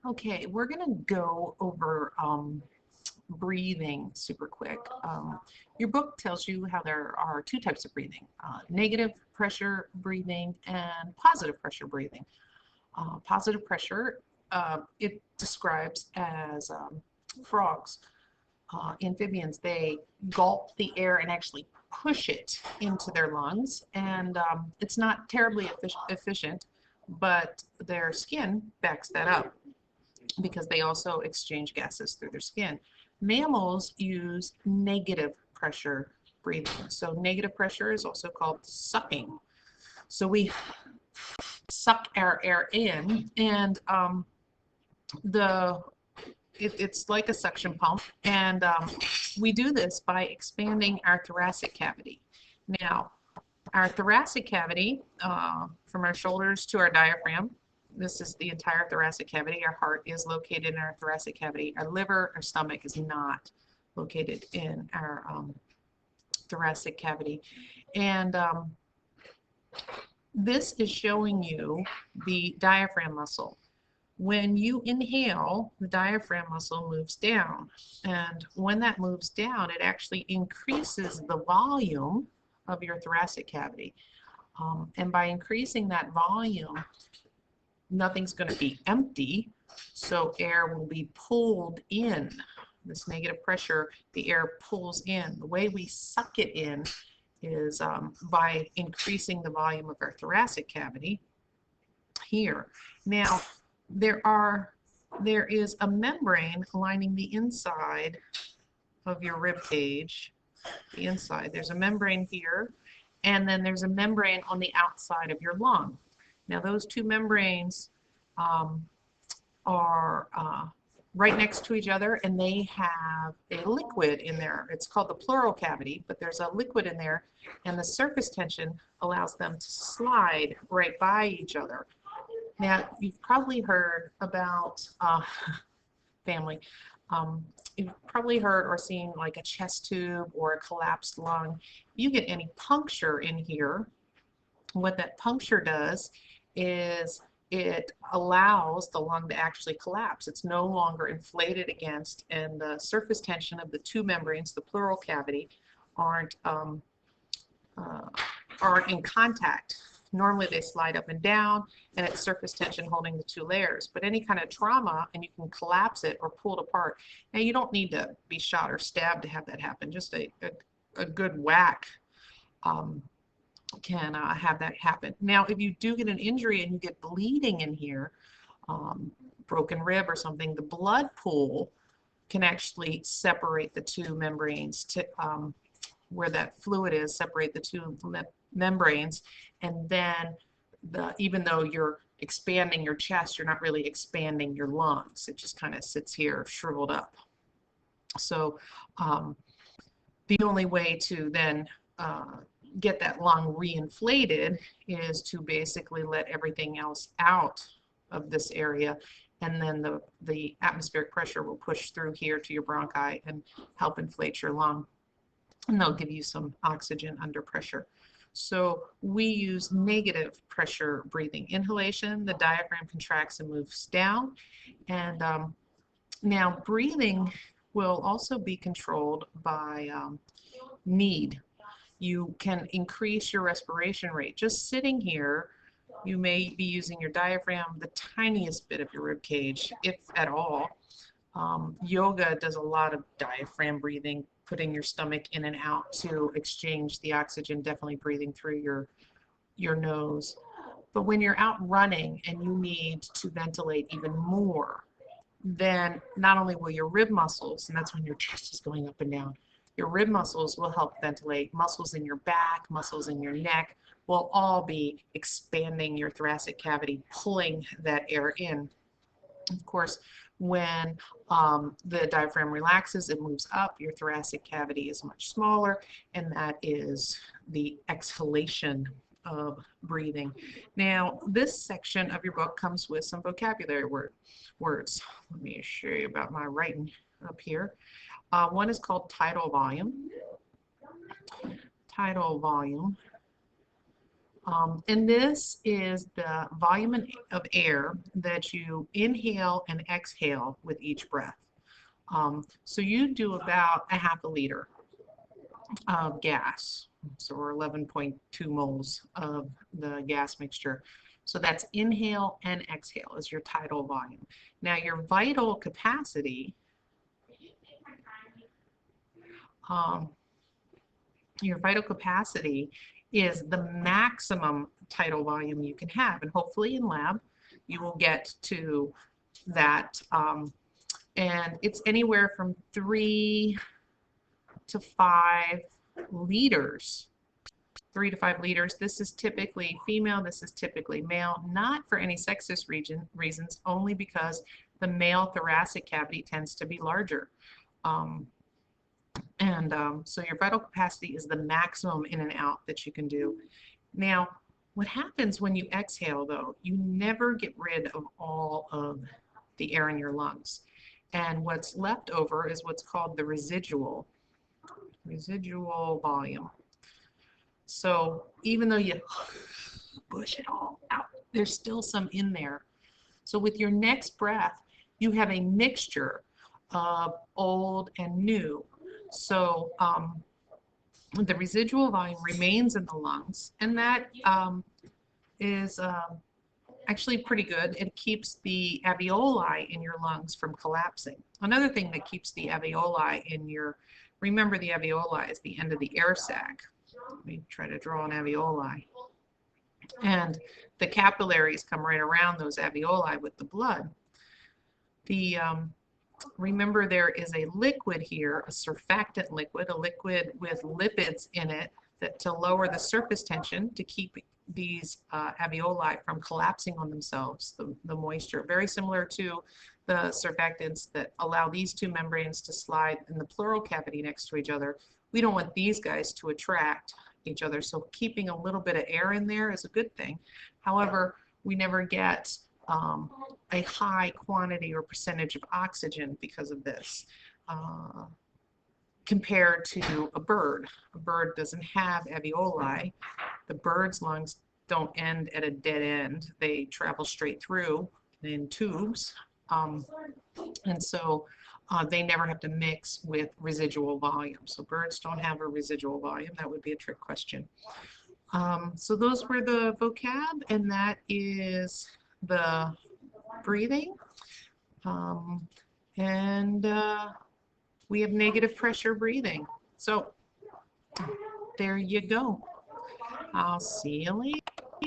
Okay, we're going to go over breathing super quick. Your book tells you how there are two types of breathing, negative pressure breathing and positive pressure breathing. Positive pressure, it describes as frogs, amphibians, they gulp the air and actually push it into their lungs. And it's not terribly efficient, but their skin backs that up because they also exchange gases through their skin. Mammals use negative pressure breathing. So negative pressure is also called sucking. So we suck our air in, and the it's like a suction pump, and we do this by expanding our thoracic cavity. Now, our thoracic cavity, from our shoulders to our diaphragm, this is the entire thoracic cavity. Our heart is located in our thoracic cavity. Our liver, our stomach is not located in our thoracic cavity. And this is showing you the diaphragm muscle. When you inhale, the diaphragm muscle moves down. And when that moves down, it actually increases the volume of your thoracic cavity. And by increasing that volume, nothing's going to be empty, so air will be pulled in. This negative pressure, the air pulls in. The way we suck it in is by increasing the volume of our thoracic cavity here. Now, there is a membrane lining the inside of your rib cage. The inside, there's a membrane here, and then there's a membrane on the outside of your lung. Now, those two membranes are right next to each other, and they have a liquid in there. It's called the pleural cavity, but there's a liquid in there, and the surface tension allows them to slide right by each other. Now, you've probably heard about family. You've probably heard or seen like a chest tube or a collapsed lung. You get any puncture in here, what that puncture does is it allows the lung to actually collapse. It's no longer inflated against, and the surface tension of the two membranes, the pleural cavity, aren't aren't in contact. Normally they slide up and down, and it's surface tension holding the two layers. But any kind of trauma, and you can collapse it or pull it apart. Now, you don't need to be shot or stabbed to have that happen. Just a good whack can have that happen. Now, if you do get an injury and you get bleeding in here, broken rib or something, the blood pool can actually separate the two membranes to where that fluid is, separate the two membranes, and then even though you're expanding your chest, you're not really expanding your lungs. It just kind of sits here shriveled up. So the only way to then get that lung reinflated is to basically let everything else out of this area, and then the atmospheric pressure will push through here to your bronchi and help inflate your lung, and they'll give you some oxygen under pressure. So we use negative pressure breathing. Inhalation, the diaphragm contracts and moves down, and now breathing will also be controlled by need. You can increase your respiration rate. Just sitting here, you may be using your diaphragm, the tiniest bit of your rib cage, if at all. Yoga does a lot of diaphragm breathing, putting your stomach in and out to exchange the oxygen, definitely breathing through your nose. But when you're out running and you need to ventilate even more, then not only will your rib muscles, and that's when your chest is going up and down, your rib muscles will help ventilate. Muscles in your back, muscles in your neck will all be expanding your thoracic cavity, pulling that air in. Of course, when the diaphragm relaxes, it moves up, your thoracic cavity is much smaller, and that is the exhalation of breathing. Now, this section of your book comes with some vocabulary words. Let me show you about my writing up here. One is called tidal volume. Tidal volume. And this is the volume of air that you inhale and exhale with each breath. So you do about a half a liter of gas, so we're 11.2 moles of the gas mixture. So that's inhale and exhale is your tidal volume. Now your vital capacity, um, is the maximum tidal volume you can have, and hopefully in lab you will get to that, and it's anywhere from 3 to 5 liters. 3 to 5 liters. This is typically female, this is typically male, not for any sexist reasons, only because the male thoracic cavity tends to be larger. So your vital capacity is the maximum in and out that you can do. Now, what happens when you exhale, though, you never get rid of all of the air in your lungs. And what's left over is what's called the residual volume. So even though you push it all out, there's still some in there. So with your next breath, you have a mixture of old and new. So the residual volume remains in the lungs, and that is actually pretty good. It keeps the alveoli in your lungs from collapsing. Another thing that keeps the alveoli in your, remember the alveoli is the end of the air sac. Let me try to draw an alveoli. And the capillaries come right around those alveoli with the blood. Remember there is a liquid here, a surfactant liquid, a liquid with lipids in it that to lower the surface tension to keep these alveoli from collapsing on themselves, the moisture. Very similar to the surfactants that allow these two membranes to slide in the pleural cavity next to each other. We don't want these guys to attract each other, so keeping a little bit of air in there is a good thing. However, we never get a high quantity or percentage of oxygen because of this, compared to a bird. A bird doesn't have alveoli. The bird's lungs don't end at a dead end. They travel straight through in tubes, and so they never have to mix with residual volume. So birds don't have a residual volume. That would be a trick question. So those were the vocab, and that is the breathing. We have negative pressure breathing. So there you go. I'll see you later.